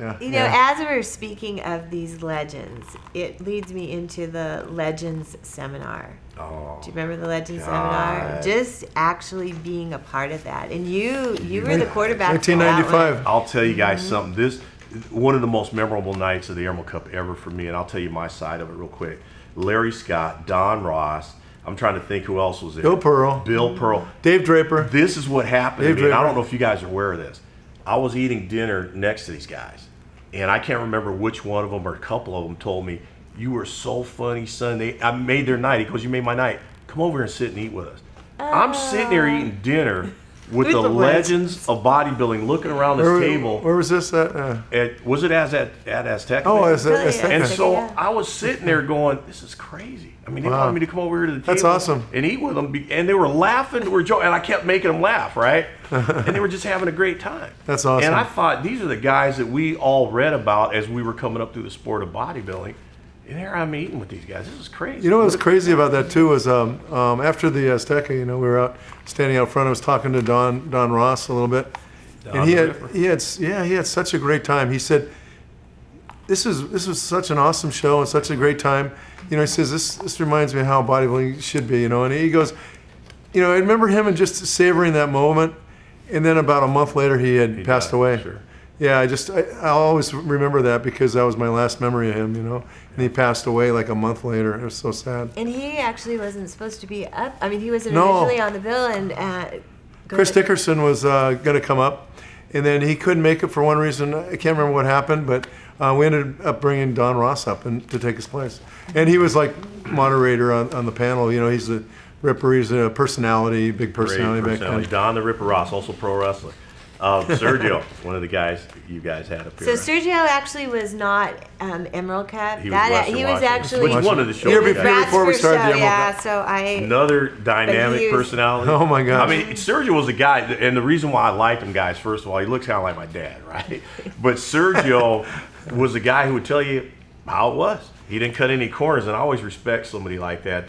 Yeah. You know, as we're speaking of these legends, it leads me into the Legends Seminar. Oh, Do you remember the Legends God. Seminar? Just actually being a part of that. And you were the quarterback. 1995. I'll tell you guys something. One of the most memorable nights of the Emerald Cup ever for me, and I'll tell you my side of it real quick. Larry Scott, Don Ross. I'm trying to think who else was there. Bill Pearl. Bill Pearl. Dave Draper. This is what happened Dave to me, and I Draper. don't know if you guys are aware of this. I was eating dinner next to these guys, and I can't remember which one of them or a couple of them told me, "You were so funny, son." I made their night. He goes, "You made my night. Come over here and sit and eat with us." I'm sitting there eating dinner with the legends of bodybuilding, looking around this table. Where was this at? Was it at Azteca? Oh, Really? Azteca. And so Yeah. I was sitting there going, "This is crazy." I mean, they Wow. wanted me to come over here to the table. That's awesome. And eat with them, and they were laughing, and I kept making them laugh, right? And they were just having a great time. That's awesome. And I thought, these are the guys that we all read about as we were coming up through the sport of bodybuilding. And there I'm eating with these guys. This is crazy. You know what was crazy about that too was after the Azteca, we were standing out front. I was talking to Don Ross a little bit, and he had such a great time. He said, "This was such an awesome show and such a great time." He says this reminds me of how bodybuilding should be. And he goes, I remember him and just savoring that moment. And then about a month later, he had passed away. Sure. Yeah, I'll always remember that because that was my last memory of him, And he passed away like a month later. It was so sad. And he actually wasn't supposed to be up. I mean, he wasn't No. originally on the bill. And Chris Dickerson was going to come up, and then he couldn't make it for one reason. I can't remember what happened, but we ended up bringing Don Ross up to take his place. And he was like moderator on the panel. He's the Ripper. He's a personality, big personality back then. Don the Ripper Ross, also pro wrestler. Sergio, one of the guys you guys had up so here. Sergio actually was not Emerald Cup. He was Western actually Which one of the shows? Year we had? before we started the Emerald yeah. Cup. So Another dynamic personality. Oh my gosh. I mean, Sergio was a guy, and the reason why I liked him, guys, first of all, he looks kind of like my dad, right? But Sergio was a guy who would tell you how it was. He didn't cut any corners, and I always respect somebody like that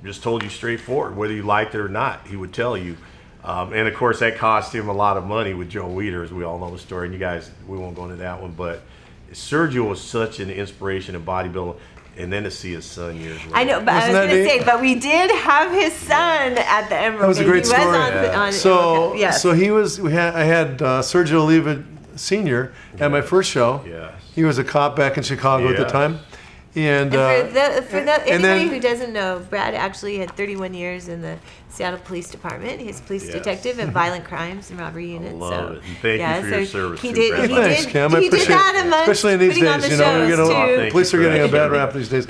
just told you straightforward, whether you liked it or not. He would tell you. And of course, that cost him a lot of money with Joe Weider, as we all know the story. And you guys, we won't go into that one. But Sergio was such an inspiration in bodybuilding. And then to see his son years later. I know, but I was going to say, but we did have his son at the Emerald. That was a great story. On So, Emerald Cup. Yes. so I had Sergio Oliva Sr. at my first show. Yes. He was a cop back in Chicago at the Yes. time. And Anybody then- who doesn't know, Brad actually had 31 years in the Seattle Police Department. He's police Yes. detective at violent crimes and robbery unit. love it. And thank you for your service He too, did. Brad. He Thanks, did. Cam. I He did appreciate that it. amongst Especially in these putting on days, the we get a shows, lot. too. Police are getting a bad rap Right. these days.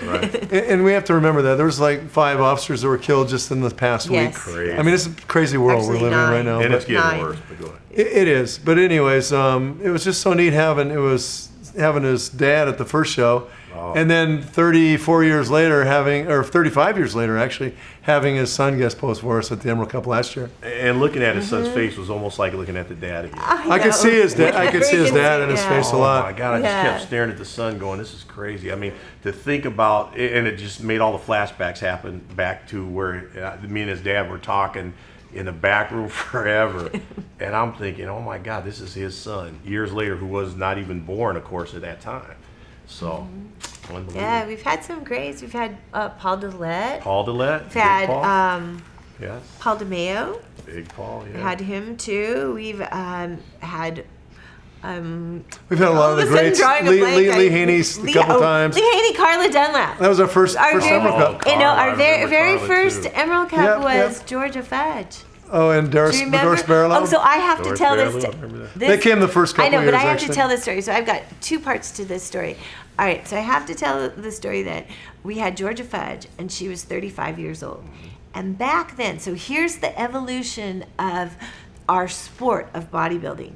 And we have to remember that there was like 5 officers that were killed just in the past Yes. week. Crazy. I mean, it's a crazy world Actually, we're living in right now. And but it's getting 9. worse, but go ahead. it is. But anyways, it was just so neat having his dad at the first show. Oh. And then 34 years later, or 35 years later, actually, having his son guest post for us at the Emerald Cup last year. And looking at his son's face was almost like looking at the dad again. I could see his dad. I could see his dad in his face a Oh lot. my God, I just kept staring at the sun going, this is crazy. I mean, to think about, and it just made all the flashbacks happen back to where me and his dad were talking in the back room forever. And I'm thinking, oh my God, this is his son, years later, who was not even born, of course, at that time. So, unbelievable. Yeah, we've had some greats. We've had Paul Dillette. Paul Dillette. We've had Big Paul. Yes. Paul DeMeo. Big Paul, yeah. We had him too. We've had. We've had a lot of the greats. Lee Haney's a couple times. Lee Haney, Carla Dunlap. That was our first Emerald Cup. You know, our I very remember Carla, first too. Emerald Cup Yep, was yep. Georgia Fudge. Oh, and Do you remember? Doris Barlow. Oh, so I have to Doris tell Barlow, this. I remember that. They came the first couple I know, years, but I have actually. to tell this story. So I've got 2 parts to this story. All right, so I have to tell the story that we had Georgia Fudge, and she was 35 years old. And back then, so here's the evolution of our sport of bodybuilding.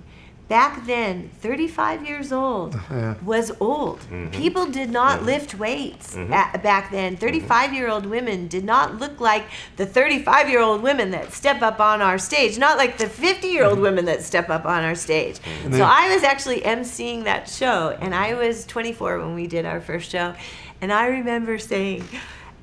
Back then, 35 years old was old. People did not lift weights back then. 35-year-old women did not look like the 35-year-old women that step up on our stage, not like the 50-year-old women that step up on our stage. So I was actually emceeing that show, and I was 24 when we did our first show. And I remember saying,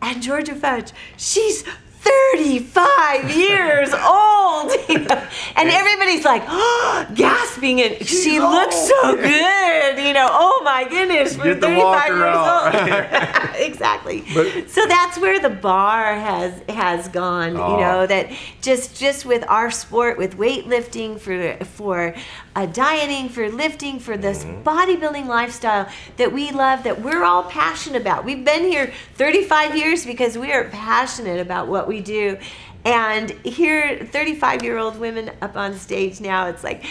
and Georgia Fudge, she's 35 years old. You know? And everybody's like, oh, gasping, and she looks so good. You know, oh my goodness, for Get the 35 walker years out. old. Exactly. So that's where the bar has gone. You know, that just with our sport, with weightlifting, for dieting, for lifting, for this bodybuilding lifestyle that we love, that we're all passionate about. We've been here 35 years because we are passionate about what we do. And here, 35-year-old women up on stage now, it's like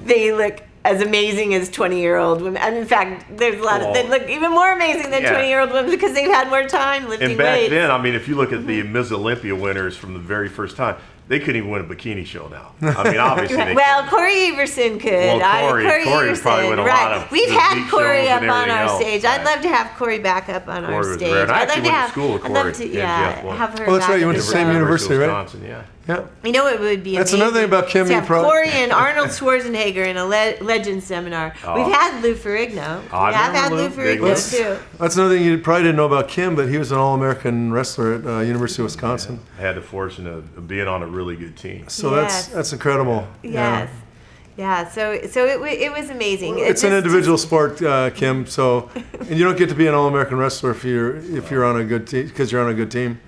they look as amazing as 20-year-old women. And in fact, there's a lot of that look even more amazing than 20-year-old women because they've had more time lifting and back weights. then, I mean, if you look at the Ms. Olympia winners from the very first time, they couldn't even win a bikini show now. I mean, obviously they Well, couldn't. Corey Everson could. Well, Corey Everson, probably win a lot of We've physique had Corey shows up and on everything our else. stage. I'd love to have Corey back up on our Corey was stage. rare. And I I'd love actually to went to have. school with I'd love Corey to, and yeah, Jeff Ward. have her. Oh, that's back right, you in went the to the same show. university, right? Wisconsin, yeah. Yeah. You know it would be That's amazing another thing about Kim. to You have probably. Corey and Arnold Schwarzenegger in a legend seminar. We've had Lou Ferrigno. I We have had remember Lou Lou, big Lou. Ferrigno too. That's another thing you probably didn't know about Kim, but he was an All-American wrestler at University of Wisconsin. I had the fortune of being on a really good team. So Yes. that's incredible. Yes. Yeah. So it was amazing. It's an individual sport, Kim. So, and you don't get to be an All-American wrestler if you're on a good team because you're on a good team.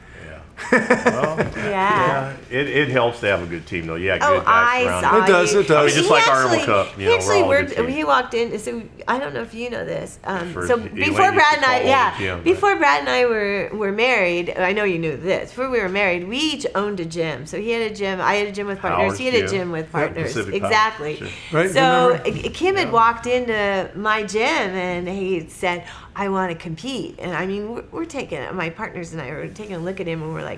Well, Yeah. it helps to have a good team, though. Yeah, Oh, good guys I around saw you. It does, you. it does. I mean, just He like our actually- World Cup, you he know, actually we're all a good worked. team. He walked in. So I don't know if you know this. For So Elaine before used Brad to and I, call yeah, over Kim, before Brad and I were married, I know you knew this. Before we were married, we each owned a gym. So he had a gym. I had a gym with partners. Howard's He had a gym. gym with partners. Pacific Power, Exactly. sure. Right, So remember? Kim had walked into my gym and he said, "I want to compete." And I mean, we're taking, my partners and I were taking a look at him and we're like,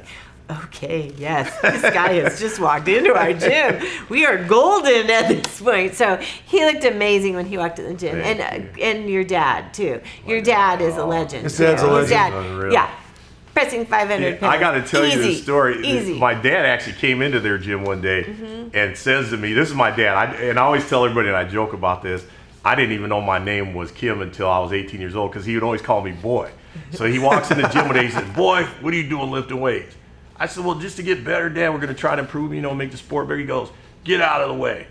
okay, yes, this guy has just walked into our gym. We are golden at this point. So he looked amazing when he walked in the gym. And your dad, too. Your dad is a legend. His dad's a too. legend. Unreal. Yeah. Pressing 500 pounds. I got to tell you Easy. this story. Easy. My dad actually came into their gym one day and says to me, this is my dad, and I always tell everybody, and I joke about this, I didn't even know my name was Kim until I was 18 years old because he would always call me boy. So he walks in the gym one day, he says, "Boy, what are you doing lifting weights?" I said, "Well, just to get better, Dad, we're going to try to improve, make the sport better." He goes, "Get out of the way."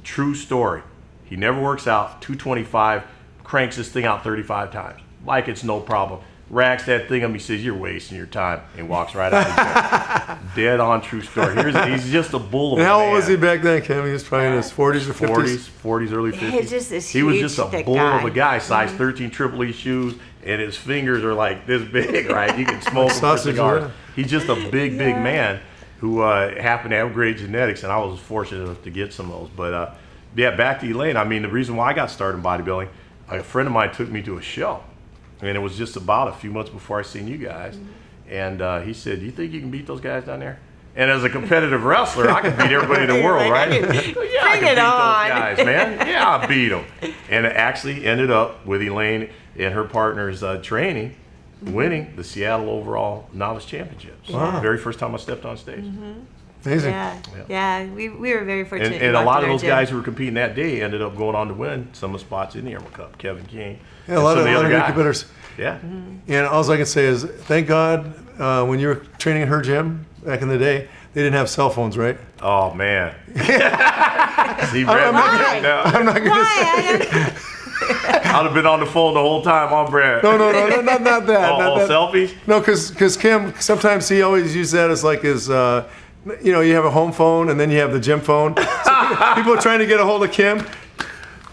True story. He never works out, 225, cranks this thing out 35 times. Like it's no problem. Racks that thing up, he says, "You're wasting your time," and walks right out of the gym. Dead on true story. He's just a bull of a And how man. old was he back then, Kim? He was probably in his 40s or 50s. 40s, early 50s. He's just this He was huge, just a thick bull guy. of a guy, size 13 Triple E shoes, and his fingers are like this big, right? You can smoke them for sausages, cigars. yeah. He's just a big man who happened to have great genetics, and I was fortunate enough to get some of those. But yeah, back to Elaine. I mean, the reason why I got started in bodybuilding, a friend of mine took me to a show, and it was just about a few months before I seen you guys, and he said, "Do you think you can beat those guys down there?" And as a competitive wrestler, I can beat everybody in the world, right? Yeah, I Bring can it beat those on. guys, man. Yeah, I beat them. And it actually ended up with Elaine and her partner's training, winning the Seattle Overall Novice Championships. Wow. Very first time I stepped on stage. Amazing. Yeah. We were very fortunate. And to a walk lot in of our those gym. guys who were competing that day ended up going on to win some of the spots in the Emerald Cup. Kevin King. Yeah, a and lot some of the other other good guys. competitors. Yeah. And all I can say is, thank God, when you were training in her gym back in the day, they didn't have cell phones, right? Oh, man. See, Brad, Why? I'm not going to say. Why? I'd have been on the phone the whole time, huh, Brad? No, not that. Oh, not that. selfies? No, because Kim, sometimes he always uses that as like his, you have a home phone and then you have the gym phone. So people are trying to get a hold of Kim.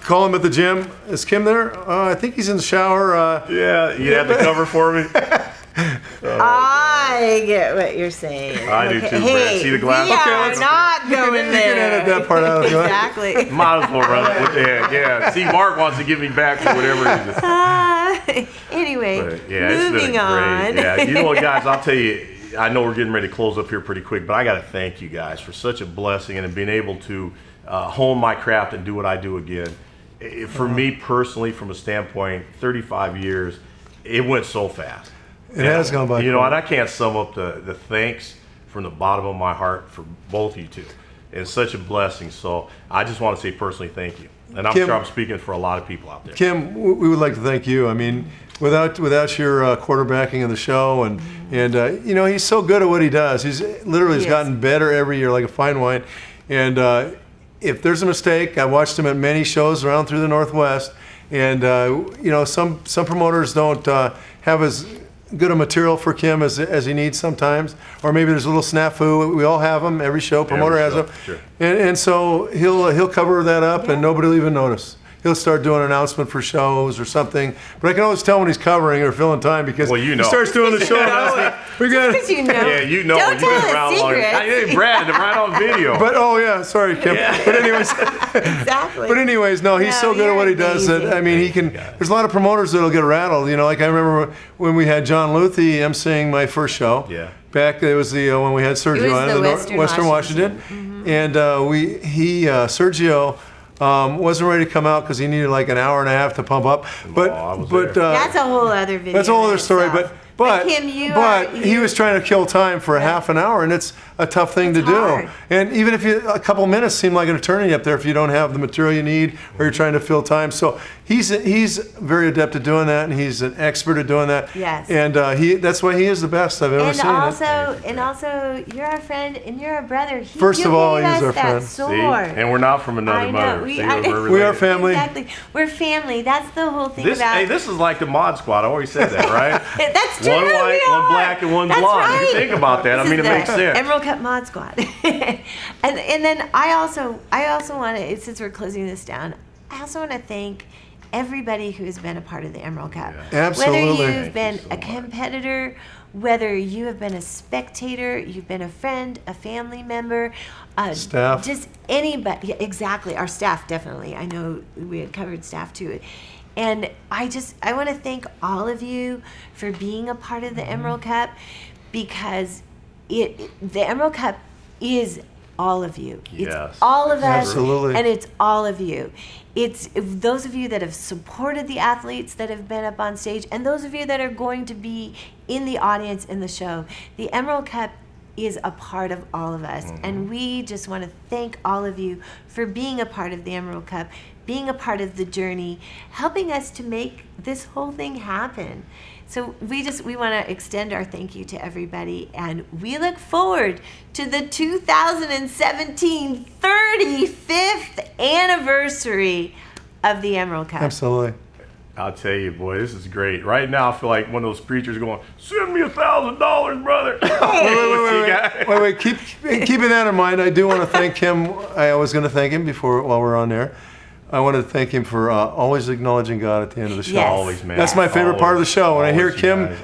Call him at the gym. Is Kim there? I think he's in the shower. Yeah, you had the cover for me. I get what you're saying. I do too, Brad. Hey, See the glass? we Okay, are let's- not you going can there. edit that part out if you want. Exactly. Might as well run it. What the heck? Yeah. See, Mark wants to give me back for whatever it is. Anyway, But, yeah, it's been moving great. on. Yeah, you know what, guys? I'll tell you. I know we're getting ready to close up here pretty quick, but I got to thank you guys for such a blessing and being able to hone my craft and do what I do again. For me personally, from a standpoint, 35 years, it went so fast. It has gone by. And I can't sum up the thanks from the bottom of my heart for both you two. It's such a blessing. So I just want to say personally thank you. And I'm Kim- sure I'm speaking for a lot of people out there. Kim, we would like to thank you. I mean, without your quarterbacking of the show, and you know, he's so good at what he does. He's literally has gotten better every year, like a fine wine. And if there's a mistake, I watched him at many shows around through the Northwest, and you know, some promoters don't have as good a material for Kim as he needs sometimes, or maybe there's a little snafu. We all have them. Every show promoter has them, sure. and so he'll cover that up, and nobody will even notice. He'll start doing an announcement for shows or something, but I can always tell when he's covering or filling time because he starts doing the show announcement. We got Because you know. Yeah, you know. Don't You've been tell around us long. secrets. Hey, Brad, right on video. But oh yeah, sorry, Kim. But anyways, Exactly. but anyways, no, he's so good at what he does that I mean, he can. There's a lot of promoters that'll get rattled. You know, like I remember when we had John Luthi emceeing my first show. Yeah. Back it was the when we had Sergio was on the Western Washington, and Sergio. Wasn't ready to come out because he needed like an hour and a half to pump up. But that's a whole other video. that's a whole other story. itself. But Kim, he was trying to kill time for a half an hour, and it's a tough thing to do. hard. And even if a couple minutes seem like an eternity up there if you don't have the material you need or you're trying to fill time. So he's very adept at doing that, and he's an expert at doing that. Yes. And that's why he is the best I've ever seen. And also, you're our friend and you're our brother. First of all, he's our friend. See? And we're not from another mother. We, See, I, we're We are related. family. Exactly. We're family. That's the whole thing about. Hey, this is like the Mod Squad. I always said that, right? That's true. One white, we one are. black, and one That's blonde. Right. If you think about that, This I mean, is it the makes sense. Emerald Cup Mod Squad. and then I also want to, since we're closing this down, I also want to thank everybody who has been a part of the Emerald Cup. Yeah. Absolutely. Whether Thank you you've been so a much. competitor, whether you have been a spectator, you've been a friend, a family member, Staff. just anybody. Yeah, exactly. Our staff, definitely. I know we had covered staff too. And I want to thank all of you for being a part of the Emerald Cup, because the Emerald Cup is all of you. Yes. It's all of us. Absolutely. And it's all of you. It's those of you that have supported the athletes that have been up on stage, and those of you that are going to be in the audience in the show. The Emerald Cup is a part of all of us. And we just want to thank all of you for being a part of the Emerald Cup, being a part of the journey, helping us to make this whole thing happen. So we want to extend our thank you to everybody, and we look forward to the 2017 35th anniversary of the Emerald Cup. Absolutely. I'll tell you, boy, this is great. Right now, I feel like one of those preachers going, "Send me $1,000, brother." Wait. Keeping that in mind, I do want to thank him. I was going to thank him while we're on there. I want to thank him for always acknowledging God at the end of the show. Yes. Always, man. That's my favorite part of the show. When I hear Always, you guys.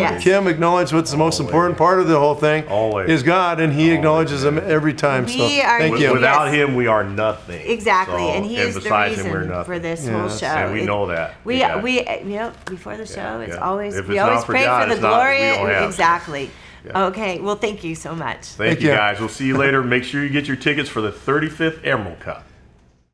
Always. Kim acknowledge what's the most important part of the whole thing Always. is God, and He acknowledges him every time. So thank you. Without him, we are nothing. Exactly, So, and he is the besides him, we're reason nothing. for this Yeah. whole show. And we know that. We Yeah. before the show, it's yeah. always If we it's always not for pray God, for the it's not- glory. we don't have. Exactly. Yeah. Okay. Well, thank you so much. Thank you, guys. We'll see you later. Make sure you get your tickets for the 35th Emerald Cup.